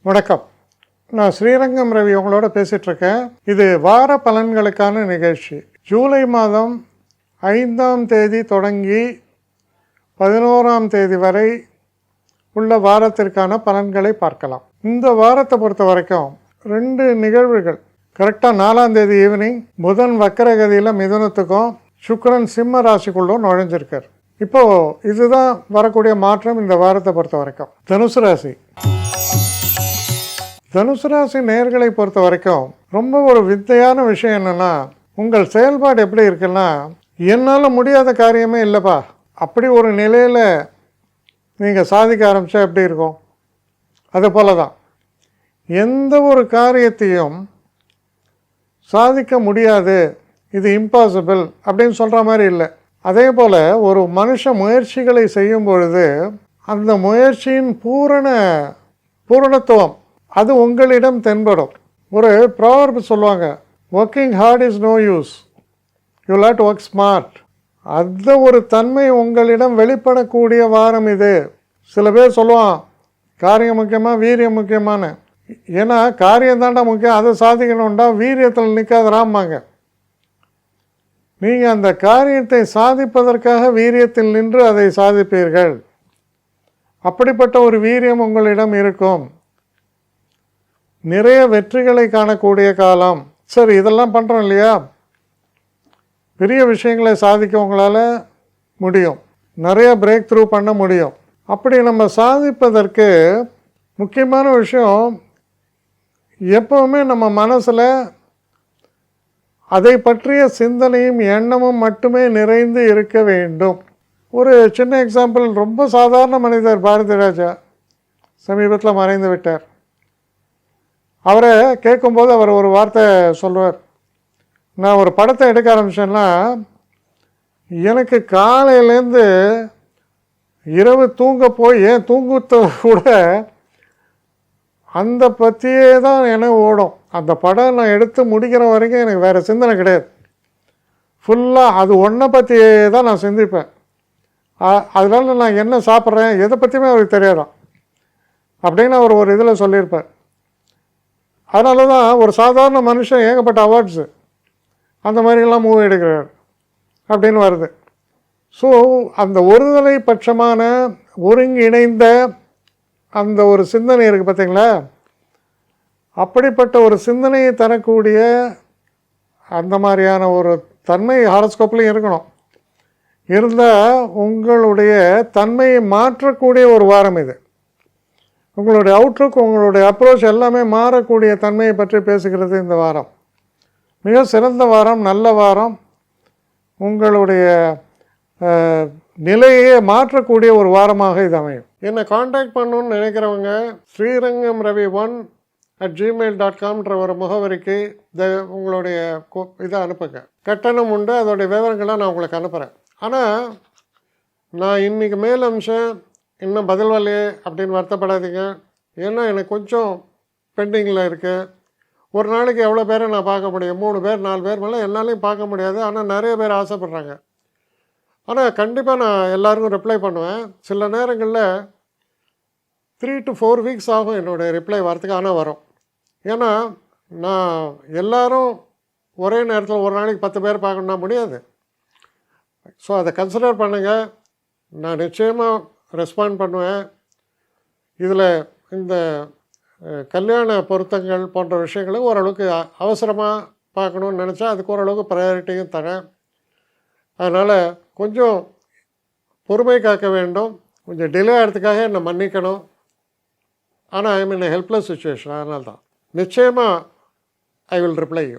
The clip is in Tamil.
வணக்கம். நான் ஸ்ரீரங்கம் ரவி உங்களோட பேசிகிட்ருக்கேன். இது வார பலன்களுக்கான நிகழ்ச்சி. ஜூலை மாதம் 5ஆம் தேதி தொடங்கி 11ஆம் தேதி வரை உள்ள வாரத்திற்கான பலன்களை பார்க்கலாம். இந்த வாரத்தை பொறுத்த வரைக்கும் 2 நிகழ்வுகள். கரெக்டாக 4ஆம் தேதி ஈவினிங் புதன் வக்கரகதியில் மிதுனத்துக்கும் சுக்கிரன் சிம்ம ராசிக்குள்ளும் நுழைஞ்சிருக்கார். இப்போது இதுதான் வரக்கூடிய மாற்றம் இந்த வாரத்தை பொறுத்த வரைக்கும். தனுசு ராசி. தனுசு ராசி நேயர்களை பொறுத்த வரைக்கும் ரொம்ப ஒரு வித்தையான விஷயம் என்னென்னா, உங்கள் செயல்பாடு எப்படி இருக்குன்னா, என்னால் முடியாத காரியமே இல்லைப்பா, அப்படி ஒரு நிலையில் நீங்கள் சாதிக்க ஆரம்பித்தா எப்படி இருக்கும்? அது போல தான் எந்த ஒரு காரியத்தையும் சாதிக்க முடியாது, இது இம்பாசிபிள் அப்படின்னு சொல்கிற மாதிரி இல்லை. அதே போல் ஒரு மனுஷ முயற்சிகளை செய்யும் பொழுது அந்த முயற்சியின் பூரணத்துவம் அது உங்களிடம் தென்படும். ஒரு ப்ராவர்ப் சொல்லுவாங்க, working hard is no use, you let work smart. அந்த ஒரு தன்மை உங்களிடம் வெளிப்படக்கூடிய வாரம் இது. சில பேர் சொல்லுவான், காரியம் முக்கியமாக வீரியம் முக்கியமான. ஏன்னா காரியம் தாண்டா முக்கியம், அதை சாதிக்கணும்டா வீரியத்தில் நிற்காதராம்பாங்க. நீங்கள் அந்த காரியத்தை சாதிப்பதற்காக வீரியத்தில் நின்று அதை சாதிப்பீர்கள். அப்படிப்பட்ட ஒரு வீரியம் உங்களிடம் இருக்கும். நிறைய வெற்றிகளை காணக்கூடிய காலம். சரி, இதெல்லாம் பண்ணுறோம் இல்லையா, பெரிய விஷயங்களை சாதிக்க உங்களால் முடியும், நிறைய பிரேக் த்ரூ பண்ண முடியும். அப்படி நம்ம சாதிப்பதற்கு முக்கியமான விஷயம், எப்போவுமே நம்ம மனசில் அதை பற்றிய சிந்தனையும் எண்ணமும் மட்டுமே நிறைந்து இருக்க வேண்டும். ஒரு சின்ன எக்ஸாம்பிள், ரொம்ப சாதாரண மனிதர் பாரதி ராஜா சமீபத்தில் மறைந்து விட்டார். அவரை கேட்கும்போது அவர் ஒரு வார்த்தை சொல்லுவார், நான் ஒரு படத்தை எடுக்க ஆரம்பித்தேன்னா எனக்கு காலையிலேருந்து இரவு தூங்க போய் ஏன் தூங்கத்தை கூட அந்த பற்றியே தான் எனக்கு ஓடும். அந்த படம் நான் எடுத்து முடிக்கிற வரைக்கும் எனக்கு வேறு சிந்தனை கிடையாது. ஃபுல்லாக அது ஒன்றை பற்றியே தான் நான் சிந்திப்பேன். அதனால நான் என்ன சாப்பிட்றேன் எதை பற்றியுமே அவருக்கு தெரியாதான் அப்படின்னு அவர் ஒரு இதில் சொல்லியிருப்பார். அதனால தான் ஒரு சாதாரண மனுஷன் ஏகப்பட்ட அவார்ட்ஸு அந்த மாதிரிலாம் மூவி எடுக்கிறார் அப்படின்னு வருது. ஸோ அந்த ஒருதலை பட்சமான ஒருங்கிணைந்த அந்த ஒரு சிந்தனை இருக்குது பார்த்தீங்களா, அப்படிப்பட்ட ஒரு சிந்தனையை தரக்கூடிய அந்த மாதிரியான ஒரு தன்மை ஹாரோஸ்கோப்லையும் இருக்கணும். இருந்தால் உங்களுடைய தன்மையை மாற்றக்கூடிய ஒரு வாரம் இது. உங்களுடைய அவுட்லுக், உங்களுடைய அப்ரோச் எல்லாமே மாறக்கூடிய தன்மையை பற்றி பேசுகிறது இந்த வாரம். மிக சிறந்த வாரம், நல்ல வாரம். உங்களுடைய நிலையை மாற்றக்கூடிய ஒரு வாரமாக இது அமையும். என்னை காண்டாக்ட் பண்ணணுன்னு நினைக்கிறவங்க ஸ்ரீரங்கம் ரவி 1@gmail.com ஒரு முகவரிக்கு உங்களுடைய இதை அனுப்புங்க. கட்டணம் உண்டு, அதோடைய விவரங்களை நான் உங்களுக்கு அனுப்புகிறேன். ஆனால் நான் இன்றைக்கி மேல் அம்சம் இன்னும் பதில் வரலையே அப்படின்னு வருத்தப்படாதீங்க. ஏன்னா எனக்கு கொஞ்சம் பெண்டிங்கில் இருக்குது. ஒரு நாளைக்கு எவ்வளோ பேரை நான் பார்க்க முடியும்? 3 பேர் 4 பேர் மேலே என்னாலையும் பார்க்க முடியாது. ஆனால் நிறைய பேர் ஆசைப்பட்றாங்க. ஆனால் கண்டிப்பாக நான் எல்லாருக்கும் ரிப்ளை பண்ணுவேன். சில நேரங்களில் 3 to 4 வீக்ஸ் ஆகும் என்னுடைய ரிப்ளை வரத்துக்கு. ஆனால் வரும். ஏன்னா நான் எல்லோரும் ஒரே நேரத்தில் ஒரு நாளைக்கு 10 பேர் பார்க்கணுன்னா முடியாது. ஸோ அதை கன்சிடர் பண்ணுங்கள். நான் நிச்சயமாக ரெஸ்பாண்ட் பண்ணுவேன். இதில் இந்த கல்யாண பொருத்தங்கள் போன்ற விஷயங்களை ஓரளவுக்கு அவசரமாக பார்க்கணுன்னு நினச்சா அதுக்கு ஓரளவுக்கு ப்ரையாரிட்டியும் தரேன். அதனால் கொஞ்சம் பொறுமை காக்க வேண்டும். கொஞ்சம் டிலே ஆகிறதுக்காக என்னை மன்னிக்கணும். ஆனால் ஐ மீன் ஹெல்ப்லெஸ் சுச்சுவேஷன். அதனால தான் நிச்சயமாக ஐ வில் ரிப்ளை யூ.